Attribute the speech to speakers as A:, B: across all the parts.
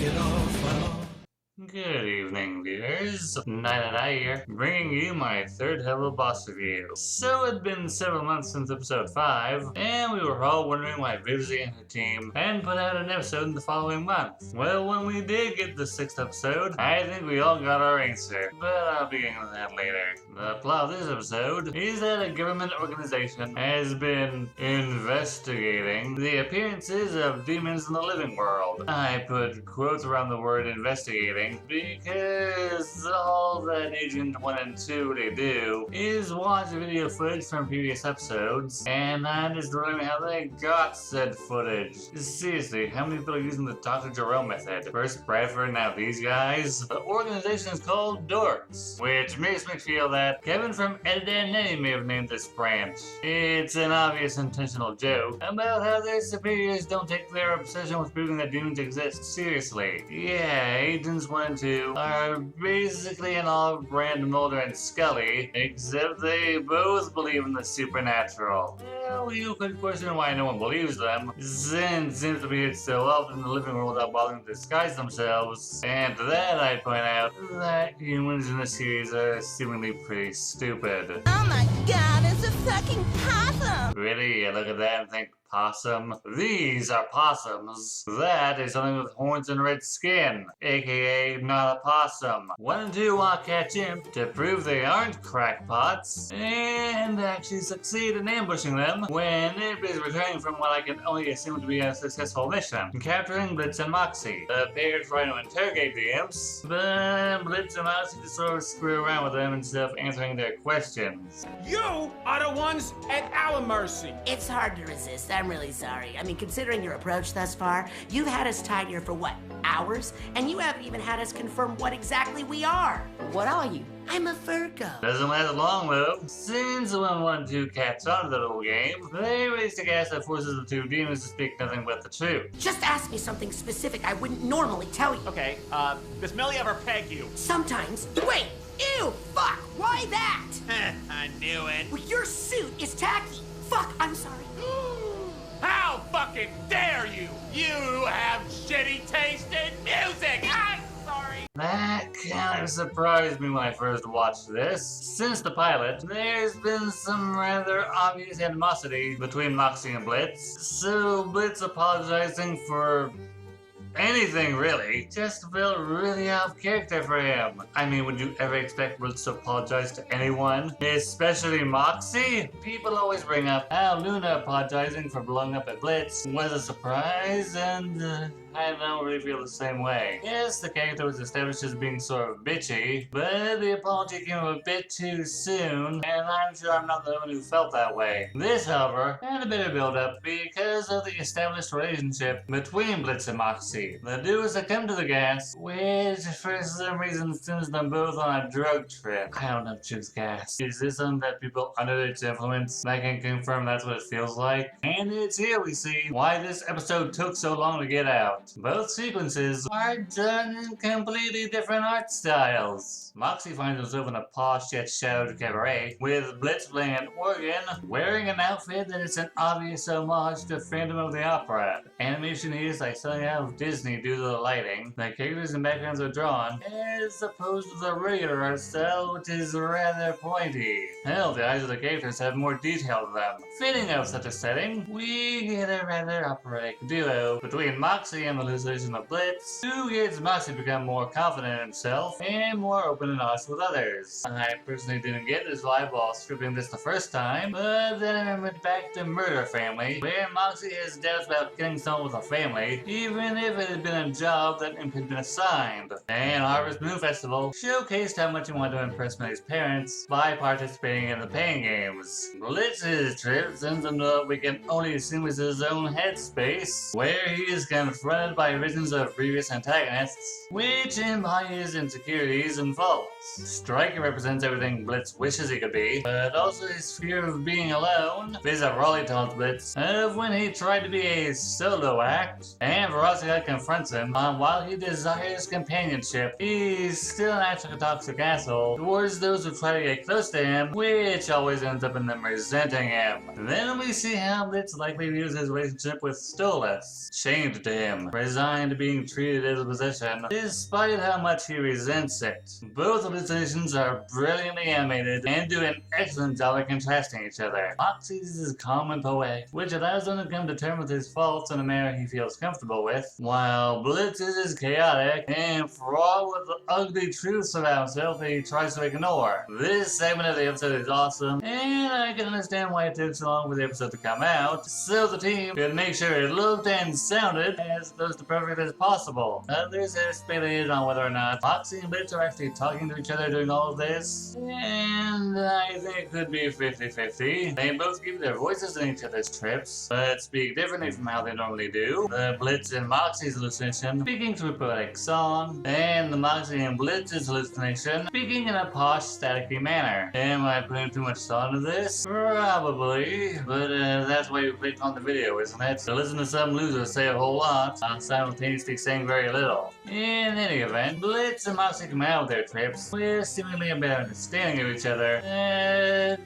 A: get off.
B: Good evening, viewers. Night here, bringing you my third Helluva Boss review. So it's been several months since episode 5, and we were all wondering why Vivziepop and her team hadn't put out an episode in the following month. Well, when we did get the 6th episode, I think we all got our answer, but I'll be getting to that later. The plot of this episode is that a government organization has been investigating the appearances of demons in the living world. I put quotes around the word investigating because all that Agent 1 and 2 they do is watch video footage from previous episodes, and I'm just wondering how they got said footage. Seriously, how many people are using the Dr. Jerome method? First Bradford, now these guys. The organization is called Dorks, which makes me feel that Kevin from Ed and Nettie may have named this branch. It's an obvious intentional joke about how their superiors don't take their obsession with proving that demons exist seriously. Yeah, Agents 1 and 2 are basically an all-brand Mulder and Scully, except they both believe in the supernatural. Well, you could question why no one believes them, since it seems to be so often in the living room without bothering to disguise themselves. And to that I point out that humans in the series are seemingly pretty stupid.
C: Oh my god, it's a fucking possum!
B: Really? You look at that and think, possum? These are possums. That is something with horns and red skin, aka not a possum. 1 and 2 want to catch him to prove they aren't crackpots, and actually succeed in ambushing them when Nip is returning from what I can only assume to be a successful mission, capturing Blitz and Moxie. The pair try to interrogate the imps, but Blitz and Moxie just sort of screw around with them instead of answering their questions.
D: You are the ones at our mercy.
E: It's hard to resist. I'm really sorry. I mean, considering your approach thus far, you've had us tied here for what, hours? And you haven't even had us confirm what exactly we are.
C: What are you?
E: I'm a Virgo.
B: Doesn't last long though. Since when 1 and 2 catch on to the little game, they raise the gas that forces the two demons to speak nothing but the truth.
E: Just ask me something specific I wouldn't normally tell you.
D: Okay, does Millie ever peg you?
E: Sometimes. Wait! Ew! Fuck! Why that?
D: I knew it.
E: Well, your suit is tacky. Fuck! I'm sorry.
D: How fucking dare you? You have shitty taste in music! I'm sorry!
B: That kind of surprised me when I first watched this. Since the pilot, there's been some rather obvious animosity between Moxie and Blitz, so Blitz apologizing for anything really just felt really out of character for him. I mean, would you ever expect Blitz to apologize to anyone? Especially Moxie? People always bring up how Luna apologizing for blowing up at Blitz was a surprise, and I don't really feel the same way. Yes, the character was established as being sort of bitchy, but the apology came a bit too soon, and I'm sure I'm not the one who felt that way. This, however, had a bit of build-up because of the established relationship between Blitz and Moxie. The duo succumbed to the gas, which for some reason sends them both on a drug trip. I don't know if choose gas. Is this something that people under its influence? I can confirm that's what it feels like. And it's here we see why this episode took so long to get out. Both sequences are done in completely different art styles. Moxie finds himself in a posh yet shadowed cabaret, with Blitz playing an organ, wearing an outfit that is an obvious homage to Phantom of the Opera. Animation here is like something out of Disney due to the lighting. The characters and backgrounds are drawn, as opposed to the regular art style, which is rather pointy. Hell, the eyes of the characters have more detail to them. Fitting of such a setting, we get a rather operatic duo between Moxie and the hallucination of Blitz, who gets Moxie to become more confident in himself and more open and honest with others. I personally didn't get this vibe while scripting this the first time, but then I went back to Murder Family, where Moxie has doubts about killing someone with a family, even if it had been a job that had been assigned. And Harvest Moon Festival showcased how much he wanted to impress Millie's parents by participating in the pain games. Blitz's trip sends him to what we can only assume is his own headspace, where he is confronted by visions of previous antagonists, which embody his insecurities and faults. Striker represents everything Blitz wishes he could be, but also his fear of being alone. Vivziepop taunts Blitz of when he tried to be a solo act, and Vivziepop confronts him on while he desires companionship, he's still an actual toxic asshole towards those who try to get close to him, which always ends up in them resenting him. Then we see how Blitz likely views his relationship with Stolas, chained to him. resigned to being treated as a possession, despite how much he resents it. Both of the decisions are brilliantly animated and do an excellent job at contrasting each other. Moxie's is calm and poetic, which allows him to come to terms with his faults in a manner he feels comfortable with, while Blitz's is chaotic and fraught with ugly truths about himself that he tries to ignore. This segment of the episode is awesome, and I can understand why it took so long for the episode to come out, so the team could make sure it looked and sounded as close to perfect as possible. Others have speculated on whether or not Moxie and Blitz are actually talking to each other during all of this, and I think it could be 50-50. They both keep their voices in each other's trips, but speak differently from how they normally do. The Blitz and Moxie's hallucination speaking through a poetic song, and the Moxie and Blitz's hallucination speaking in a posh, staticky manner. Am I putting too much thought into this? Probably, but that's why you clicked on the video, isn't it? To listen to some losers say a whole lot while simultaneously saying very little. In any event, Blitz and Moxie come out of their trips with seemingly a better understanding of each other,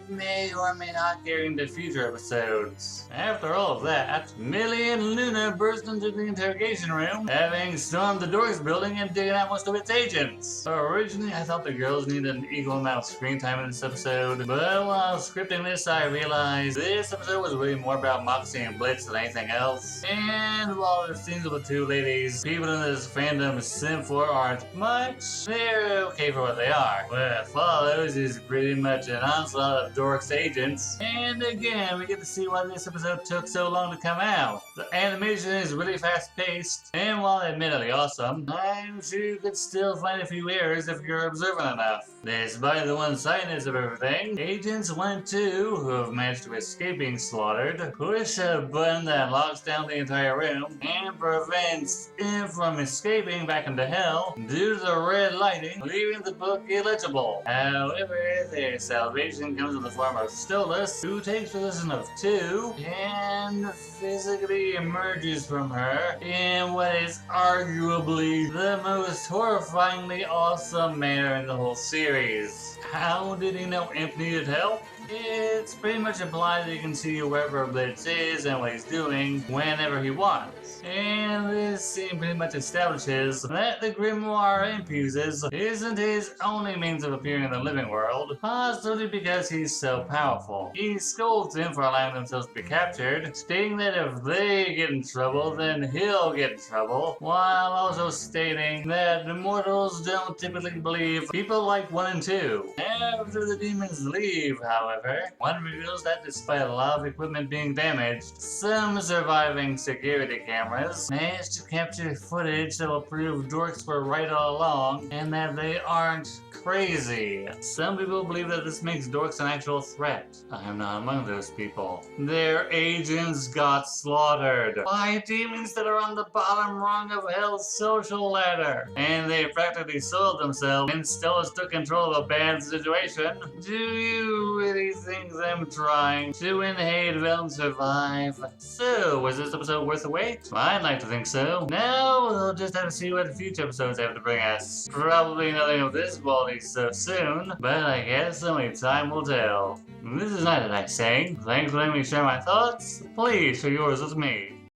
B: may or may not carry into future episodes. After all of that, Millie and Luna burst into the interrogation room, having stormed the Dorks building and taken out most of its agents. Originally, I thought the girls needed an equal amount of screen time in this episode, but while scripting this, I realized this episode was really more about Moxie and Blitz than anything else. And while the scenes with the two ladies people in this fandom simp for aren't much, they're okay for what they are. What follows is pretty much an onslaught of Dorks agents, and again, we get to see why this episode took so long to come out. The animation is really fast-paced, and while admittedly awesome, I'm sure you could still find a few errors if you're observant enough. Despite the one-sidedness of everything, Agents 1 and 2, who have managed to escape being slaughtered, push a button that locks down the entire room and prevents him from escaping back into hell due to the red lighting, leaving the book illegible. However, their salvation comes in the form of Stolas, who takes possession of 2 and physically emerges from her in what is arguably the most horrifyingly awesome manner in the whole series. How did he know Imp needed help? It's pretty much implied that he can see wherever Blitz is and what he's doing whenever he wants. And this scene pretty much establishes that the grimoire Imp uses isn't his only means of appearing in the living world, possibly because he's so powerful. He scolds him for allowing themselves to be captured, stating that if they get in trouble, then he'll get in trouble, while also stating that immortals don't typically believe people like 1 and 2. After the demons leave, however, one reveals that despite a lot of equipment being damaged, some surviving security cameras managed to capture footage that will prove Dorks were right all along and that they aren't crazy. Some people believe that this makes Dorks an actual threat. I'm not among those people. Their agents got slaughtered by demons that are on the bottom rung of Hell's social ladder, and they practically sold themselves and still took control of a bad situation. Do you really think them trying to inhale them survive? So, was this episode worth the wait? I'd like to think so. Now, we'll just have to see what the future episodes have to bring us. Probably nothing of this quality so soon, but I guess only time will tell. This is Night Attack saying, thanks for letting me share my thoughts. Please share yours with me.